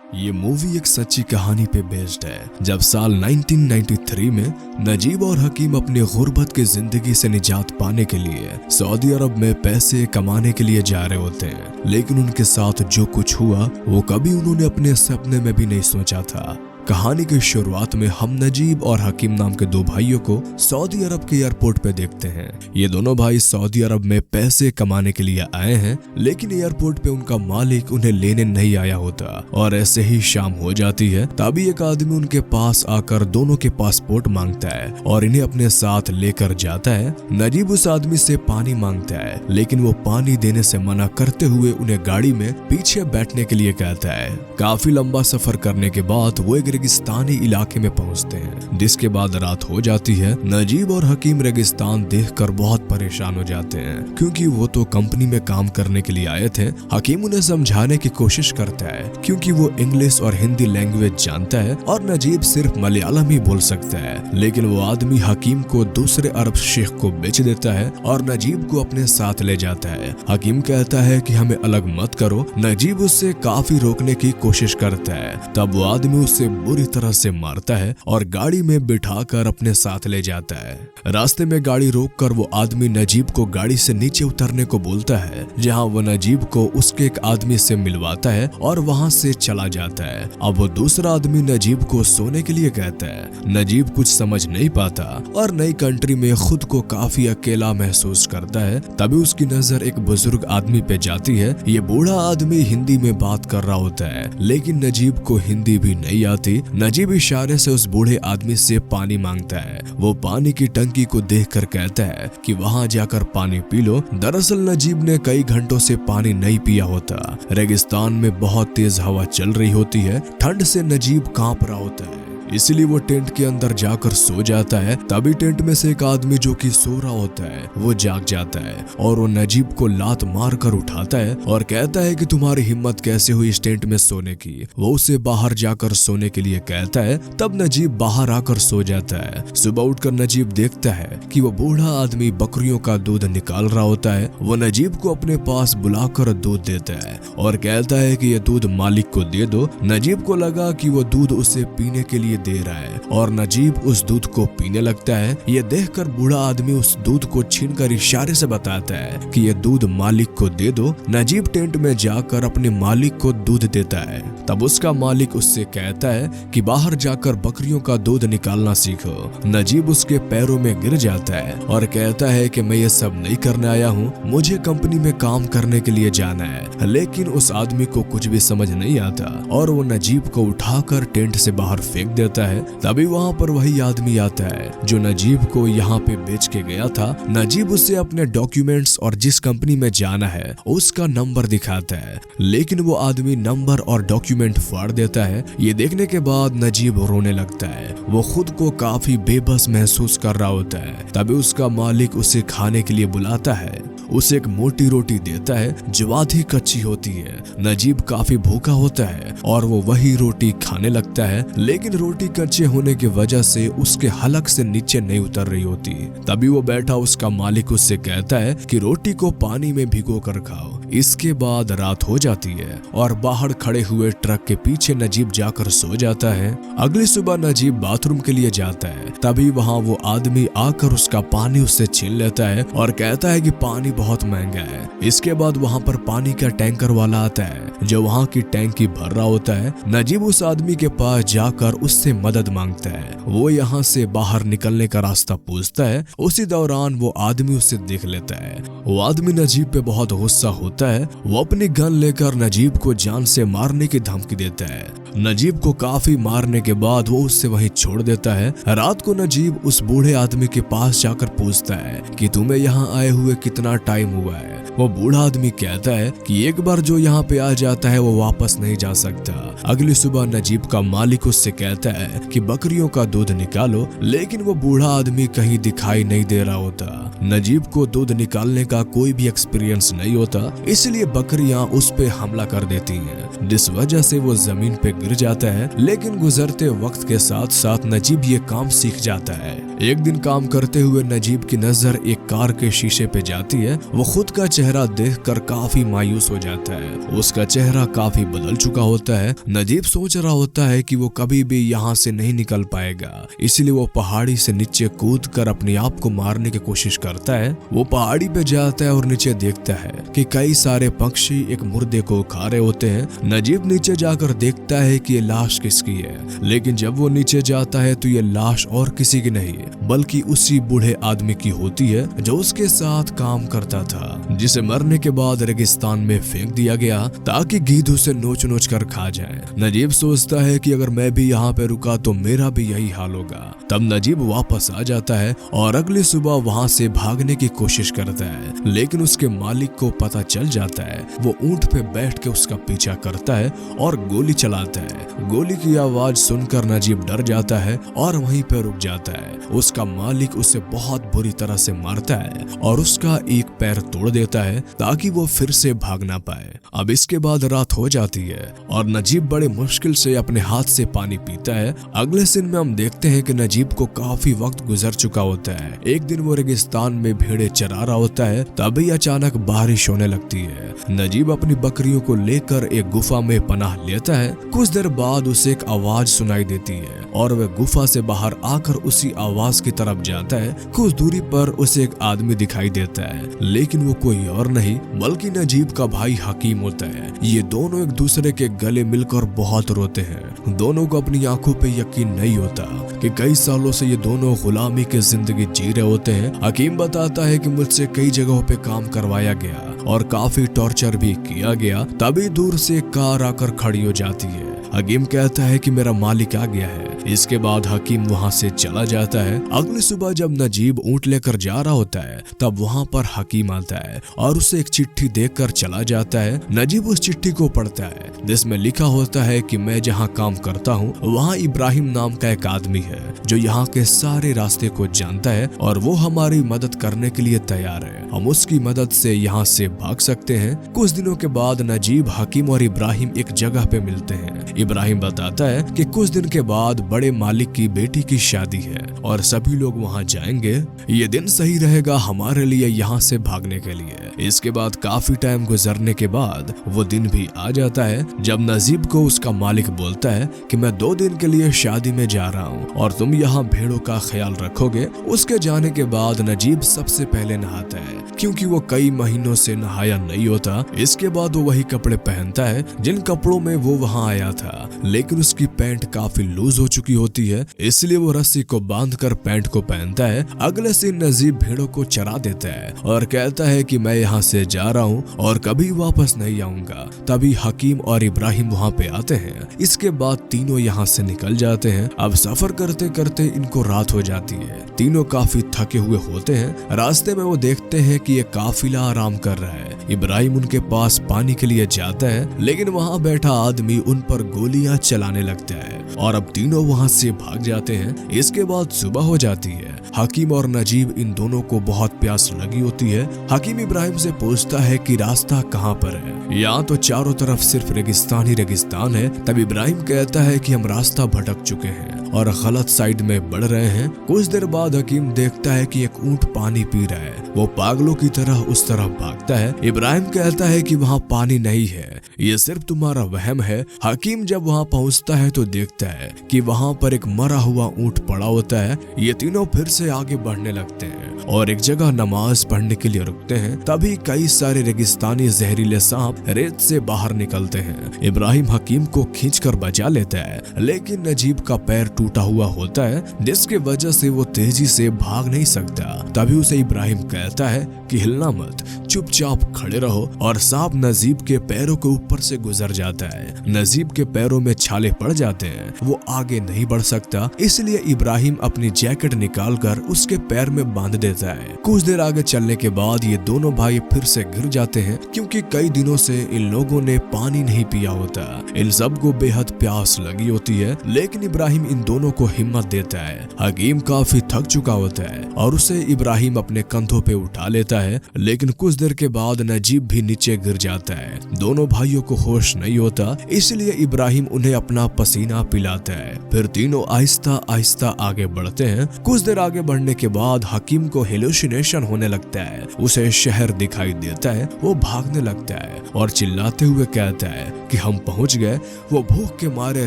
ये मूवी एक सच्ची कहानी पे बेस्ड है। जब साल 1993 में नजीब और हकीम अपनी गुर्बत की जिंदगी से निजात पाने के लिए सऊदी अरब में पैसे कमाने के लिए जा रहे होते हैं, लेकिन उनके साथ जो कुछ हुआ वो कभी उन्होंने अपने सपने में भी नहीं सोचा था। कहानी की शुरुआत में हम नजीब और हकीम नाम के दो भाइयों को सऊदी अरब के एयरपोर्ट पे देखते हैं। ये दोनों भाई सऊदी अरब में पैसे कमाने के लिए आए हैं, लेकिन एयरपोर्ट पे उनका मालिक उन्हें लेने नहीं आया होता और ऐसे ही शाम हो जाती है। तभी एक आदमी उनके पास आकर दोनों के पासपोर्ट मांगता है और इन्हें अपने साथ लेकर जाता है। नजीब उस आदमी से पानी मांगता है, लेकिन वो पानी देने से मना करते हुए उन्हें गाड़ी में पीछे बैठने के लिए कहता है। काफी लंबा सफर करने के बाद वो एक रेगिस्तानी इलाके में पहुंचते हैं, जिसके बाद रात हो जाती है। नजीब और हकीम रेगिस्तान देखकर बहुत परेशान हो जाते हैं, क्योंकि वो तो कंपनी में काम करने के लिए आए थे। हकीम उन्हें समझाने की कोशिश करता है, क्योंकि वो इंग्लिश और हिंदी लैंग्वेज जानता है और नजीब सिर्फ मलयालम ही बोल सकता है। लेकिन वो आदमी हकीम को दूसरे अरब शेख को बेच देता है और नजीब को अपने साथ ले जाता है। हकीम कहता है कि हमें अलग मत करो। नजीब उससे काफी रोकने की कोशिश करता है, तब वो आदमी उससे बुरी तरह से मारता है और गाड़ी में बिठाकर अपने साथ ले जाता है। रास्ते में गाड़ी रोककर वो आदमी नजीब को गाड़ी से नीचे उतरने को बोलता है, जहां वो नजीब को उसके एक आदमी से मिलवाता है और वहां से चला जाता है। अब वो दूसरा आदमी नजीब को सोने के लिए कहता है। नजीब कुछ समझ नहीं पाता और नई कंट्री में खुद को काफी अकेला महसूस करता है। तभी उसकी नजर एक बुजुर्ग आदमी पे जाती है। ये बूढ़ा आदमी हिंदी में बात कर रहा होता है, लेकिन नजीब को हिंदी भी नहीं आती। नजीब इशारे से उस बूढ़े आदमी से पानी मांगता है। वो पानी की टंकी को देखकर कहता है कि वहां जाकर पानी पी लो। दरअसल नजीब ने कई घंटों से पानी नहीं पिया होता। रेगिस्तान में बहुत तेज हवा चल रही होती है। ठंड से नजीब कांप रहा होता है, इसलिए वो टेंट के अंदर जाकर सो जाता है। तभी टेंट में से एक आदमी जो कि सो रहा होता है वो जाग जाता है और वो नजीब को लात मार कर उठाता है और कहता है कि तुम्हारी हिम्मत कैसे हुई इस टेंट में सोने की। वो उसे बाहर जाकर सोने के लिए कहता है। तब नजीब बाहर आकर सो जाता है। सुबह उठकर नजीब देखता है कि वो बूढ़ा आदमी बकरियों का दूध निकाल रहा होता है। वो नजीब को अपने पास बुलाकर दूध देता है और कहता है कि ये दूध मालिक को दे दो। नजीब को लगा कि वो दूध उसे पीने के लिए दे रहा है और नजीब उस दूध को पीने लगता है। ये देखकर बूढ़ा आदमी उस दूध को छीनकर इशारे से बताता है कि ये दूध मालिक को दे दो। नजीब टेंट में जाकर अपने मालिक को दूध देता है। तब उसका मालिक उससे कहता है कि बाहर जाकर बकरियों का दूध निकालना सीखो। नजीब उसके पैरों में गिर जाता है और कहता है कि मैं ये सब नहीं करने आया हूँ, मुझे कंपनी में काम करने के लिए जाना है। लेकिन उस आदमी को कुछ भी समझ नहीं आता और वो नजीब को उठाकर टेंट से बाहर फेंक देता है। तभी वहाँ पर वही आदमी आता है जो नजीब को यहाँ पे बेच के गया था। नजीब उसे अपने डॉक्यूमेंट्स और जिस कंपनी में जाना है उसका नंबर दिखाता है, लेकिन वो आदमी नंबर और डॉक्यूमेंट फाड़ देता है। ये देखने के बाद नजीब रोने लगता है। वो खुद को काफी बेबस महसूस कर रहा होता है। तभी उसका मालिक उसे खाने के लिए बुलाता है। उसे एक मोटी रोटी देता है जो आधी कच्ची होती है। नजीब काफी भूखा होता है और वो वही रोटी खाने लगता है, लेकिन रोटी कच्चे होने की वजह से उसके हलक से नीचे नहीं उतर रही होती। तभी वो बैठा उसका मालिक उससे कहता है कि रोटी को पानी में भिगो कर खाओ। इसके बाद रात हो जाती है और बाहर खड़े हुए ट्रक के पीछे नजीब जाकर सो जाता है। अगली सुबह नजीब बाथरूम के लिए जाता है। तभी वहाँ वो आदमी आकर उसका पानी उससे छीन लेता है और कहता है कि पानी बहुत महंगा है। इसके बाद वहाँ पर पानी का टैंकर वाला आता है जो वहाँ की टैंकी भर रहा होता है। नजीब उस आदमी के पास जाकर उससे मदद मांगता है। वो यहाँ से बाहर निकलने का रास्ता पूछता है। उसी दौरान वो आदमी उसे देख लेता है। वो आदमी नजीब पे बहुत गुस्सा होता है। वो अपनी गन लेकर नजीब को जान से मारने की धमकी देता है। नजीब को काफी मारने के बाद वो उससे वहीं छोड़ देता है। रात को नजीब उस बूढ़े आदमी के पास जाकर पूछता है कि तुम्हें यहाँ आए हुए कितना टाइम हुआ है। वो बूढ़ा आदमी कहता है कि एक बार जो यहाँ पे आ जाता है वो वापस नहीं जा सकता। अगली सुबह नजीब का मालिक उससे कहता है कि बकरियों का दूध निकालो, लेकिन वो बूढ़ा आदमी कहीं दिखाई नहीं दे रहा होता। नजीब को दूध निकालने का कोई भी एक्सपीरियंस नहीं होता, इसलिए बकरियां उस पे हमला कर देती हैं, जिस वजह से वो जमीन पे गिर जाता है, लेकिन गुजरते वक्त के साथ साथ नजीब ये काम सीख जाता है। एक दिन काम करते हुए नजीब की नजर एक कार के शीशे पे जाती है। वो खुद का चेहरा देखकर काफी मायूस हो जाता है। उसका चेहरा काफी बदल चुका होता है। नजीब सोच रहा होता है कि वो कभी भी यहाँ से नहीं निकल पाएगा, इसलिए वो पहाड़ी से नीचे कूद कर अपने आप को मारने की कोशिश करता है। वो पहाड़ी पे जाता है और नीचे देखता है कि कई सारे पक्षी एक मुर्दे को खा रहे होते हैं। नजीब नीचे जाकर देखता है कि ये लाश किसकी है, लेकिन जब वो नीचे जाता है तो ये लाश और किसी की नहीं बल्कि उसी बूढ़े आदमी की होती है जो उसके साथ काम करता था, जिसे मरने के बाद रेगिस्तान में फेंक दिया गया ताकि गीध उसे नोच नोच कर खा जाए। नजीब सोचता है कि अगर मैं भी यहाँ पे रुका तो मेरा भी यही हाल होगा। तब नजीब वापस आ जाता है और अगली सुबह वहाँ से भागने की कोशिश करता है, लेकिन उसके मालिक को पता चल जाता है। वो ऊंट पे बैठ के उसका पीछा करता है और गोली चलाता है। गोली की आवाज सुनकर नजीब डर जाता है और वहीं पे रुक जाता है। उसका मालिक उसे बहुत बुरी तरह से मारता है और उसका एक पैर तोड़ देता है ताकि वो फिर से भाग ना पाए। अब इसके बाद रात हो जाती है और नजीब बड़े मुश्किल से अपने हाथ से पानी पीता है। अगले सीन में हम देखते हैं कि नजीब को काफी वक्त गुजर चुका होता है। एक दिन वो रेगिस्तान में भेड़ें चरा रहा होता है, तभी अचानक बारिश होने लगती है। नजीब अपनी बकरियों को लेकर एक गुफा में पनाह लेता है। कुछ देर बाद उसे एक आवाज सुनाई देती है और वह गुफा से बाहर आकर उसी आवाज की तरफ जाता है। कुछ दूरी पर उसे एक आदमी दिखाई देता है, लेकिन वो कोई और नहीं बल्कि नजीब का भाई हकीम होता है। ये दोनों एक दूसरे के गले मिलकर बहुत रोते हैं। दोनों को अपनी आंखों पे यकीन नहीं होता कि कई सालों से ये दोनों गुलामी की जिंदगी जी रहे होते हैं। हकीम बताता है कि मुझसे कई जगहों पे काम करवाया गया और काफी टॉर्चर भी किया गया। तभी दूर से एक कार आकर खड़ी हो जाती है। हकीम कहता है कि मेरा मालिक आ गया है। इसके बाद हकीम वहाँ से चला जाता है। अगली सुबह जब नजीब ऊंट लेकर जा रहा होता है तब वहाँ पर हकीम आता है और उसे एक चिट्ठी देकर चला जाता है। नजीब उस चिट्ठी को पढ़ता है जिसमें लिखा होता है कि मैं जहाँ काम करता हूँ वहाँ इब्राहिम नाम का एक आदमी है जो यहाँ के सारे रास्ते को जानता है और वो हमारी मदद करने के लिए तैयार है। हम उसकी मदद से यहाँ से भाग सकते हैं। कुछ दिनों के बाद नजीब, हकीम और इब्राहिम एक जगह पे मिलते हैं। इब्राहिम बताता है कि कुछ दिन के बाद बड़े मालिक की बेटी की शादी है और सभी लोग वहाँ जाएंगे। ये दिन सही रहेगा हमारे लिए यहाँ से भागने के लिए। इसके बाद काफी टाइम गुजरने के बाद वो दिन भी आ जाता है जब नजीब को उसका मालिक बोलता है कि मैं 2 दिन के लिए शादी में जा रहा हूँ और तुम यहाँ भेड़ों का ख्याल रखोगे। उसके जाने के बाद नजीब सबसे पहले नहाता है क्योंकि वो कई महीनों से नहाया नहीं होता। इसके बाद वो वही कपड़े पहनता है जिन कपड़ों में वो वहाँ आया था, लेकिन उसकी पैंट काफी लूज हो चुकी होती है, इसलिए वो रस्सी को बांधकर पैंट को पहनता है। अगले दिन नजीब भेड़ों को चरा देता है और कहता है कि मैं यहाँ से जा रहा हूँ और कभी वापस नहीं आऊंगा। तभी हकीम और इब्राहिम वहाँ पे आते हैं। इसके बाद तीनों यहाँ से निकल जाते हैं। अब सफर करते करते इनको रात हो जाती है। तीनों काफी थके हुए होते हैं। रास्ते में वो देखते हैं कि ये काफिला आराम कर रहा है। इब्राहिम उनके पास पानी के लिए जाता है, लेकिन वहाँ बैठा आदमी उन पर गोलियां चलाने लगता है और अब तीनों वहाँ से भाग जाते हैं। इसके बाद सुबह हो जाती है। हकीम और नजीब इन दोनों को बहुत प्यास लगी होती है। हकीम इब्राहिम से पूछता है कि रास्ता कहाँ पर है। यहाँ तो चारों तरफ सिर्फ रेगिस्तान ही रेगिस्तान है। तब इब्राहिम कहता है कि हम रास्ता भटक चुके हैं और गलत साइड में बढ़ रहे हैं। कुछ देर बाद हकीम देखता है कि एक ऊंट पानी पी रहा है। वो पागलों की तरह उस तरफ भागता है। इब्राहिम कहता है कि वहाँ पानी नहीं है, ये सिर्फ तुम्हारा वहम है। हकीम जब वहाँ पहुँचता है तो देखता है कि वहाँ पर एक मरा हुआ ऊंट पड़ा होता है। ये तीनों फिर से आगे बढ़ने लगते हैं और एक जगह नमाज पढ़ने के लिए रुकते हैं। तभी कई सारे रेगिस्तानी जहरीले सांप रेत से बाहर निकलते हैं। इब्राहिम हकीम को खींचकर बचा लेता है, लेकिन नजीब का पैर टूटा हुआ होता है जिसकी वजह से वो तेजी से भाग नहीं सकता। तभी उसे इब्राहिम कहता है कि हिलना मत, चुपचाप खड़े रहो और सांप नजीब के पैरों के ऊपर से गुजर जाता है। नजीब के पैरों में छाले पड़ जाते हैं। वो आगे नहीं बढ़ सकता, इसलिए इब्राहिम अपनी जैकेट निकालकर उसके पैर में बांध देता देता है। कुछ देर आगे चलने के बाद ये दोनों भाई फिर से गिर जाते हैं क्योंकि कई दिनों से इन लोगों ने पानी नहीं पिया होता। इन सबको बेहद प्यास लगी होती है, लेकिन इब्राहिम इन दोनों को हिम्मत देता है। हकीम काफी थक चुका होता है और उसे इब्राहिम अपने कंधों पे उठा लेता है, लेकिन कुछ देर के बाद नजीब भी नीचे गिर जाता है। दोनों भाइयों को होश नहीं होता, इसलिए इब्राहिम उन्हें अपना पसीना पिलाता है। फिर तीनों आहिस्ता आहिस्ता आगे बढ़ते हैं। कुछ देर आगे बढ़ने के बाद हकीम को हेलुसिनेशन होने लगता है। उसे शहर दिखाई देता है। वो भागने लगता है और चिल्लाते हुए कहता है कि हम पहुंच गए। वो भूख के मारे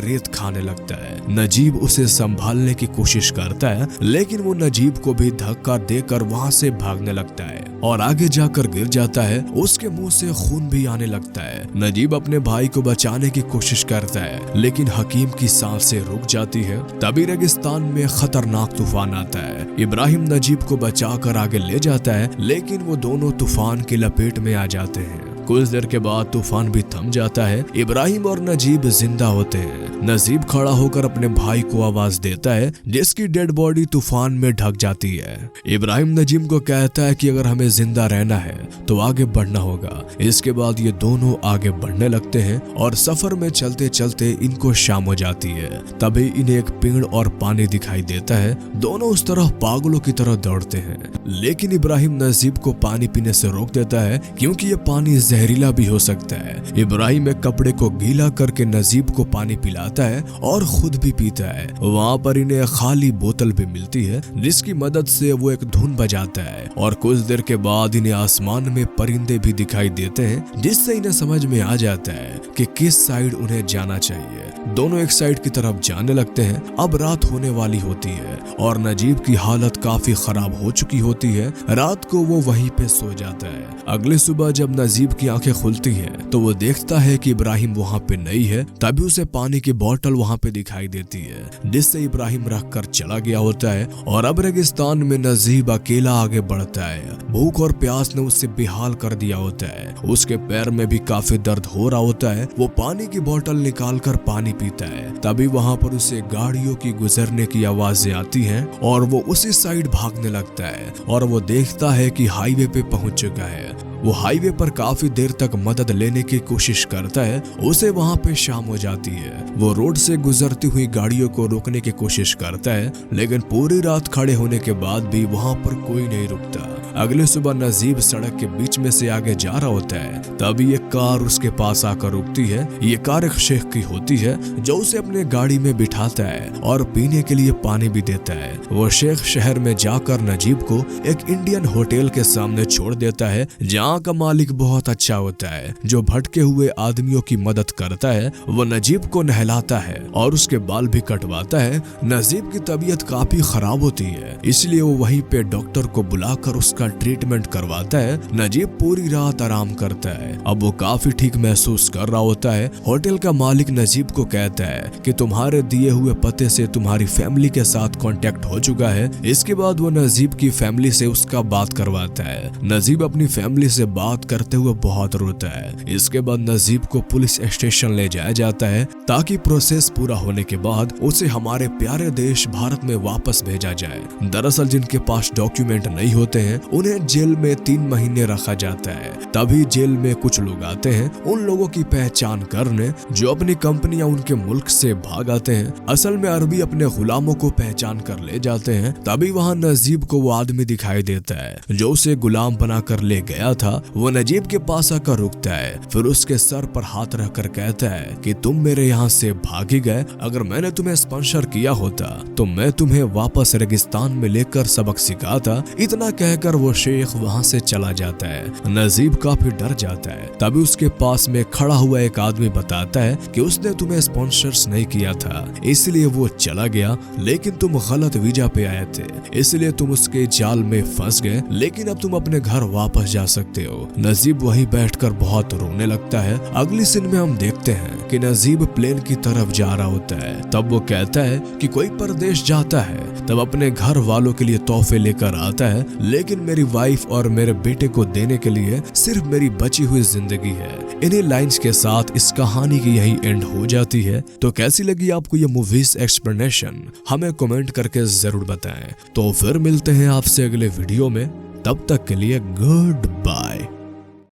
रेत खाने लगता है। नजीब उसे संभालने की कोशिश करता है, लेकिन वो नजीब को भी धक्का देकर वहां से भागने लगता है और आगे जाकर गिर जाता है। उसके मुंह से खून भी आने लगता है। नजीब अपने भाई को बचाने की कोशिश करता है, लेकिन हकीम की सांसें रुक जाती है। तभी रेगिस्तान में खतरनाक तूफान आता है। इब्राहिम नजीब को बचाकर आगे ले जाता है, लेकिन वो दोनों तूफान की लपेट में आ जाते हैं। कुछ देर के बाद तूफान भी थम जाता है। इब्राहिम और नजीब जिंदा होते हैं। नजीब खड़ा होकर अपने भाई को आवाज देता है, जिसकी डेड बॉडी तूफान में ढक जाती है। इब्राहिम नजीब को कहता है कि अगर हमें जिंदा रहना है तो आगे बढ़ना होगा। इसके बाद ये दोनों आगे बढ़ने लगते हैं और सफर में चलते चलते इनको शाम हो जाती है। तभी इन्हें एक पेड़ और पानी दिखाई देता है। दोनों उस तरफ पागलों की तरह दौड़ते हैं, लेकिन इब्राहिम नजीब को पानी पीने से रोक देता है क्योंकि ये पानी जहरीला भी हो सकता है। इब्राहिम एक कपड़े को गीला करके नजीब को पानी पिलाता है और खुद भी पीता है। वहाँ पर इन्हें खाली बोतल भी मिलती है, जिसकी मदद से वो एक धुन बजाता है और कुछ देर के बाद इन्हें आसमान में परिंदे भी दिखाई देते हैं, जिससे इन्हें समझ में आ जाता है कि किस साइड उन्हें जाना चाहिए। दोनों एक साइड की तरफ जाने लगते हैं। अब रात होने वाली होती है और नजीब की हालत काफी खराब हो चुकी होती है। रात को वो वहीं पे सो जाता है। अगली सुबह जब नजीब की आंखें खुलती हैं, तो वो देखता है कि इब्राहिम वहाँ पे नहीं है। तभी उसे पानी की बोतल वहाँ पे दिखाई देती है, जिससे इब्राहिम रख कर चला गया होता है। और अब रेगिस्तान में नजीब अकेला आगे बढ़ता है। भूख और प्यास ने उससे बेहाल कर दिया होता है। उसके पैर में भी काफी दर्द हो रहा होता है। वो पानी की बोतल निकाल कर पानी पीता है। तभी वहाँ पर उसे गाड़ियों की गुजरने की आवाजें आती हैं और वो उसी साइड भागने लगता है और वो देखता है कि हाईवे पे पहुंच चुका है। वो हाईवे पर काफी देर तक मदद लेने की कोशिश करता है। उसे वहाँ पे शाम हो जाती है। वो रोड से गुजरती हुई गाड़ियों को रोकने की कोशिश करता है, लेकिन पूरी रात खड़े होने के बाद भी वहाँ पर कोई नहीं रुकता। अगले सुबह नजीब सड़क के बीच में से आगे जा रहा होता है। तभी एक कार उसके पास आकर रुकती है। ये कार एक शेख की होती है, जो उसे अपने गाड़ी में बिठाता है और पीने के लिए पानी भी देता है। वो शेख शहर में जाकर नजीब को एक इंडियन होटल के सामने छोड़ देता है, जहाँ का मालिक बहुत अच्छा होता है, जो भटके हुए आदमियों की मदद करता है। वो नजीब को नहलाता है और उसके बाल भी कटवाता है। नजीब की तबीयत काफी खराब होती है, इसलिए वो वहीं पे डॉक्टर को बुलाकर उसका ट्रीटमेंट करवाता है। नजीब पूरी रात आराम करता है। अब वो काफी ठीक महसूस कर रहा होता है। होटल का मालिक नजीब को कहता है कि तुम्हारे दिए हुए पते से तुम्हारी फैमिली के साथ कांटेक्ट हो चुका है। इसके बाद वो नजीब की फैमिली से उसका बात करवाता है। नजीब अपनी फैमिली से बात करते हुए बहुत रोता है। इसके बाद नजीब को पुलिस स्टेशन ले जाया जाता है, ताकि प्रोसेस पूरा होने के बाद उसे हमारे प्यारे देश भारत में वापस भेजा जाए। दरअसल जिनके पास डॉक्यूमेंट नहीं होते हैं, उन्हें जेल में 3 महीने रखा जाता है। तभी जेल में कुछ लोग आते हैं उन लोगों की पहचान करने, जो अपनी कंपनियां उनके मुल्क से भाग आते हैं। असल में अरबी अपने गुलामों को पहचान कर ले जाते हैं। तभी वहाँ नजीब को वो आदमी दिखाई देता है जो उसे गुलाम बनाकर ले गया था। वो नजीब के पास आकर रुकता है, फिर उसके सर पर हाथ रखकर कहता है कि तुम मेरे यहाँ से भाग ही गए। अगर मैंने तुम्हें स्पॉन्सर किया होता तो मैं तुम्हें वापस रेगिस्तान में लेकर सबक सिखाता। इतना कहकर वो शेख वहाँ से चला जाता है। नजीब काफी डर जाता है। तभी उसके पास में खड़ा हुआ एक आदमी बताता है कि उसने तुम्हें स्पॉन्सर्स नहीं किया था, इसलिए वो चला गया, लेकिन तुम गलत वीजा पे आए थे, इसलिए तुम उसके जाल में फंस गए। लेकिन अब तुम अपने घर वापस जा सकते हो। नजीब वहीं बैठकर बहुत रोने लगता है। अगली सीन में हम देखते हैं कि नजीब प्लेन की तरफ जा रहा होता है। तब वो कहता है कि कोई परदेश जाता है तब अपने घर वालों के लिए तोहफे लेकर आता है, लेकिन मेरी वाइफ और मेरे बेटे को देने के लिए सिर्फ मेरी बची हुई जिंदगी है। इन्हीं लाइंस के साथ इस कहानी की यही एंड हो जाती है। तो कैसी लगी आपको ये मूवीज एक्सप्लेनेशन, हमें कमेंट करके जरूर बताएं। तो फिर मिलते हैं आपसे अगले वीडियो में, तब तक के लिए गुड बाय।